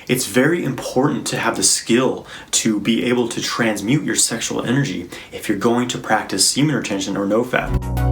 It's very important to have the skill to be able to transmute your sexual energy if you're going to practice semen retention or NoFap.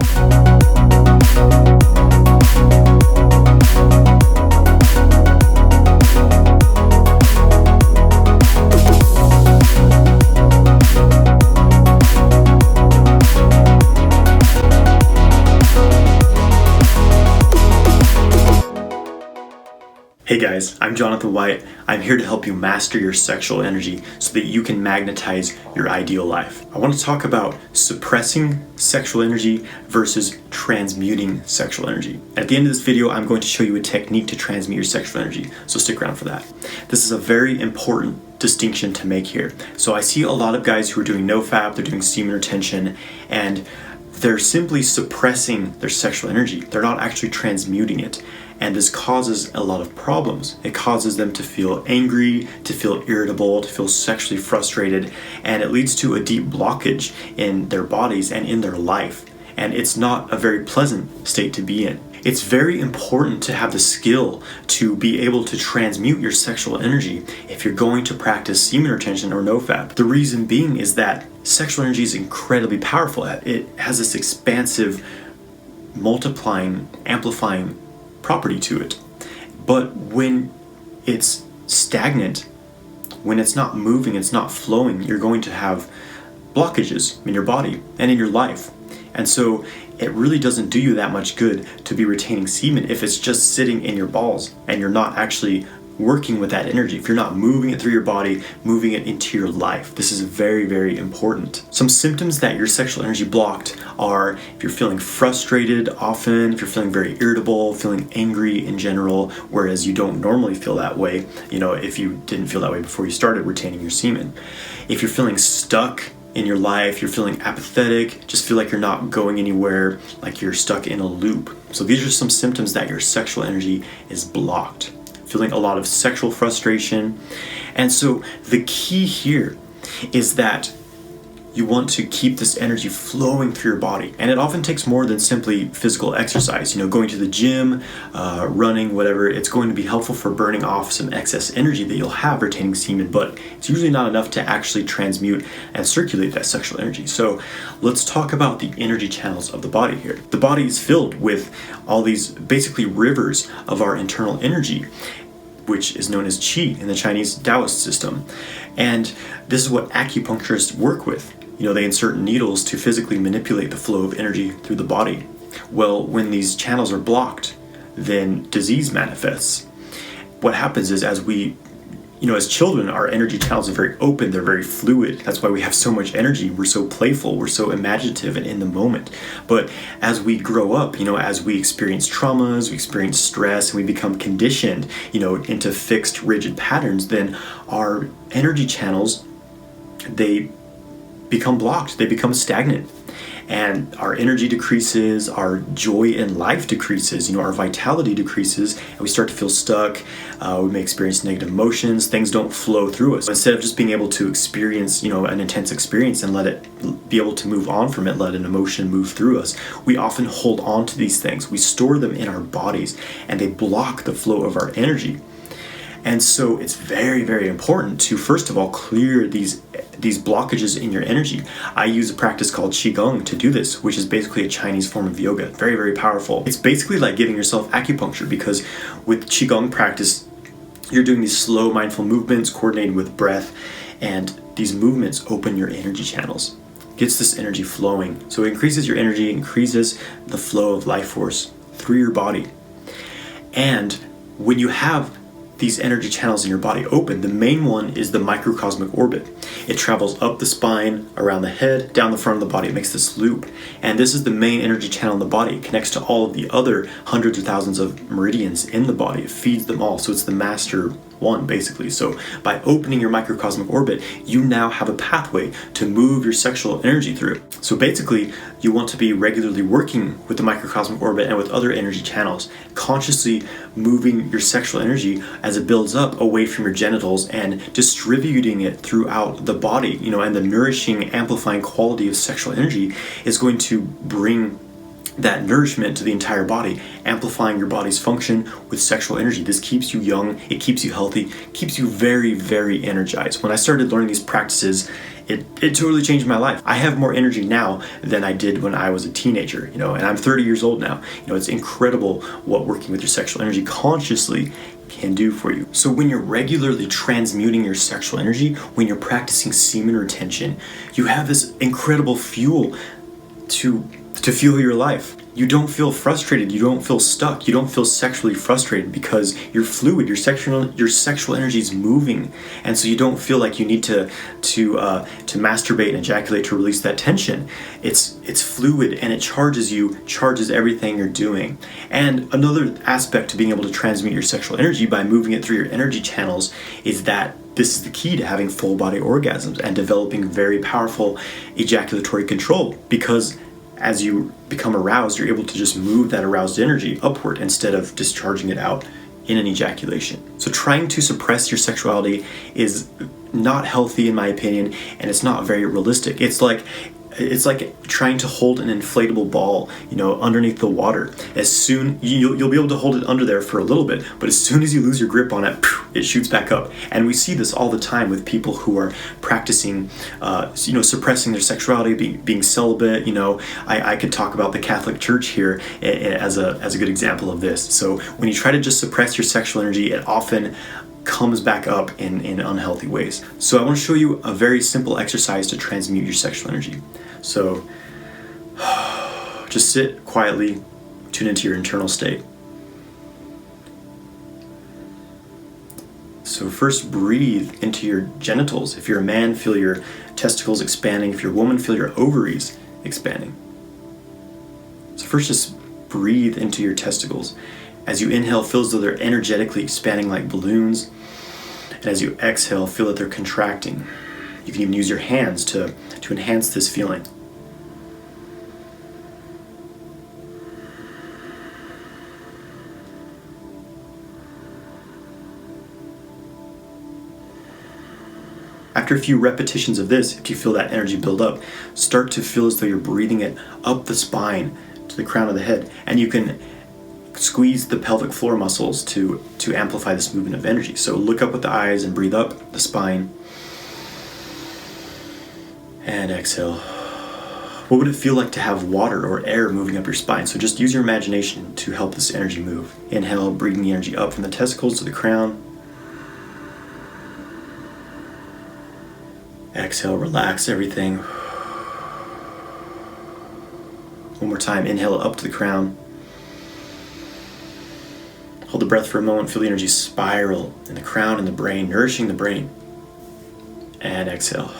Hey guys, I'm Jonathan White. I'm here to help you master your sexual energy so that you can magnetize your ideal life. I want to talk about suppressing sexual energy versus transmuting sexual energy. At the end of this video, I'm going to show you a technique to transmute your sexual energy, so stick around for that. This is a very important distinction to make here. So I see a lot of guys who are doing NoFap, they're doing semen retention, and they're simply suppressing their sexual energy. They're not actually transmuting it. And this causes a lot of problems. It causes them to feel angry, to feel irritable, to feel sexually frustrated, and it leads to a deep blockage in their bodies and in their life. And it's not a very pleasant state to be in. It's very important to have the skill to be able to transmute your sexual energy if you're going to practice semen retention or NoFap. The reason being is that sexual energy is incredibly powerful. It has this expansive, multiplying, amplifying property to it. But when it's stagnant, when it's not moving, it's not flowing, you're going to have blockages in your body and in your life. And so it really doesn't do you that much good to be retaining semen if it's just sitting in your balls and you're not actually working with that energy, if you're not moving it through your body, moving it into your life. This is very, very important. Some symptoms that your sexual energy blocked are if you're feeling frustrated often, if you're feeling very irritable, feeling angry in general, whereas you don't normally feel that way, if you didn't feel that way before you started retaining your semen. If you're feeling stuck in your life, you're feeling apathetic, just feel like you're not going anywhere, like you're stuck in a loop. So these are some symptoms that your sexual energy is blocked. Feeling a lot of sexual frustration. And so the key here is that you want to keep this energy flowing through your body. And it often takes more than simply physical exercise. Going to the gym, running, whatever. It's going to be helpful for burning off some excess energy that you'll have retaining semen, but it's usually not enough to actually transmute and circulate that sexual energy. So let's talk about the energy channels of the body here. The body is filled with all these basically rivers of our internal energy, which is known as qi in the Chinese Taoist system. And this is what acupuncturists work with. They insert needles to physically manipulate the flow of energy through the body. Well, when these channels are blocked, then disease manifests. What happens is as children, our energy channels are very open, they're very fluid. That's why we have so much energy. We're so playful, we're so imaginative and in the moment. But as we grow up, as we experience traumas, we experience stress, and we become conditioned, into fixed, rigid patterns, then our energy channels, they become blocked, they become stagnant. And our energy decreases, our joy in life decreases, our vitality decreases, and we start to feel stuck. We may experience negative emotions, things don't flow through us. Instead of just being able to experience, an intense experience and let it be able to move on from it, let an emotion move through us, we often hold on to these things. We store them in our bodies, and they block the flow of our energy. And so it's very, very important to, first of all, clear these blockages in your energy. I use a practice called qigong to do this, which is basically a Chinese form of yoga. Very, very powerful. It's basically like giving yourself acupuncture, because with qigong practice, you're doing these slow, mindful movements coordinated with breath, and these movements open your energy channels. Gets this energy flowing. So it increases your energy, increases the flow of life force through your body. And when you have these energy channels in your body open, the main one is the microcosmic orbit. It travels up the spine, around the head, down the front of the body. It makes this loop. And this is the main energy channel in the body. It connects to all of the other hundreds of thousands of meridians in the body. It feeds them all. So it's the master one, basically. So by opening your microcosmic orbit, you now have a pathway to move your sexual energy through. So basically, you want to be regularly working with the microcosmic orbit and with other energy channels, consciously moving your sexual energy as it builds up away from your genitals and distributing it throughout the body, and the nourishing, amplifying quality of sexual energy is going to bring that nourishment to the entire body, amplifying your body's function with sexual energy. This keeps you young, it keeps you healthy, keeps you very, very energized. When I started learning these practices, it totally changed my life. I have more energy now than I did when I was a teenager, and I'm 30 years old now. It's incredible what working with your sexual energy consciously can do for you. So when you're regularly transmuting your sexual energy, when you're practicing semen retention, you have this incredible fuel to fuel your life. You don't feel frustrated, you don't feel stuck, you don't feel sexually frustrated because you're fluid, your sexual energy is moving, and so you don't feel like you need to masturbate and ejaculate to release that tension. It's fluid, and it charges everything you're doing. And another aspect to being able to transmute your sexual energy by moving it through your energy channels is that this is the key to having full body orgasms and developing very powerful ejaculatory control, because as you become aroused, you're able to just move that aroused energy upward instead of discharging it out in an ejaculation. So trying to suppress your sexuality is not healthy in my opinion, and it's not very realistic. It's like trying to hold an inflatable ball, underneath the water. As soon you'll be able to hold it under there for a little bit, but as soon as you lose your grip on it, it shoots back up. And we see this all the time with people who are practicing, suppressing their sexuality, being celibate. I could talk about the Catholic Church here as a good example of this. So when you try to just suppress your sexual energy, it often comes back up in unhealthy ways. So I want to show you a very simple exercise to transmute your sexual energy. So just sit quietly, tune into your internal state. So first breathe into your genitals. If you're a man, feel your testicles expanding. If you're a woman, feel your ovaries expanding. So first just breathe into your testicles. As you inhale, feel as though they're energetically expanding like balloons. And as you exhale, feel that they're contracting. You can even use your hands to enhance this feeling. After a few repetitions of this, if you feel that energy build up, start to feel as though you're breathing it up the spine to the crown of the head. And you can squeeze the pelvic floor muscles to amplify this movement of energy. So look up with the eyes and breathe up the spine. And exhale. What would it feel like to have water or air moving up your spine? So just use your imagination to help this energy move. Inhale, breathing the energy up from the testicles to the crown. Exhale, relax everything. One more time, inhale up to the crown. Hold the breath for a moment, feel the energy spiral in the crown and the brain, nourishing the brain. And exhale.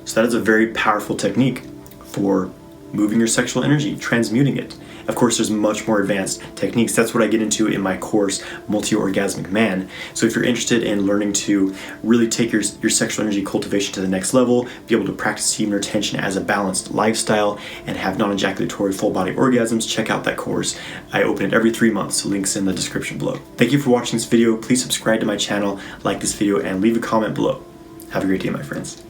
So that is a very powerful technique for moving your sexual energy, transmuting it. Of course, there's much more advanced techniques. That's what I get into in my course, Multi-Orgasmic Man. So if you're interested in learning to really take your sexual energy cultivation to the next level, be able to practice semen retention as a balanced lifestyle, and have non-ejaculatory full body orgasms, check out that course. I open it every 3 months, so links in the description below. Thank you for watching this video. Please subscribe to my channel, like this video, and leave a comment below. Have a great day, my friends.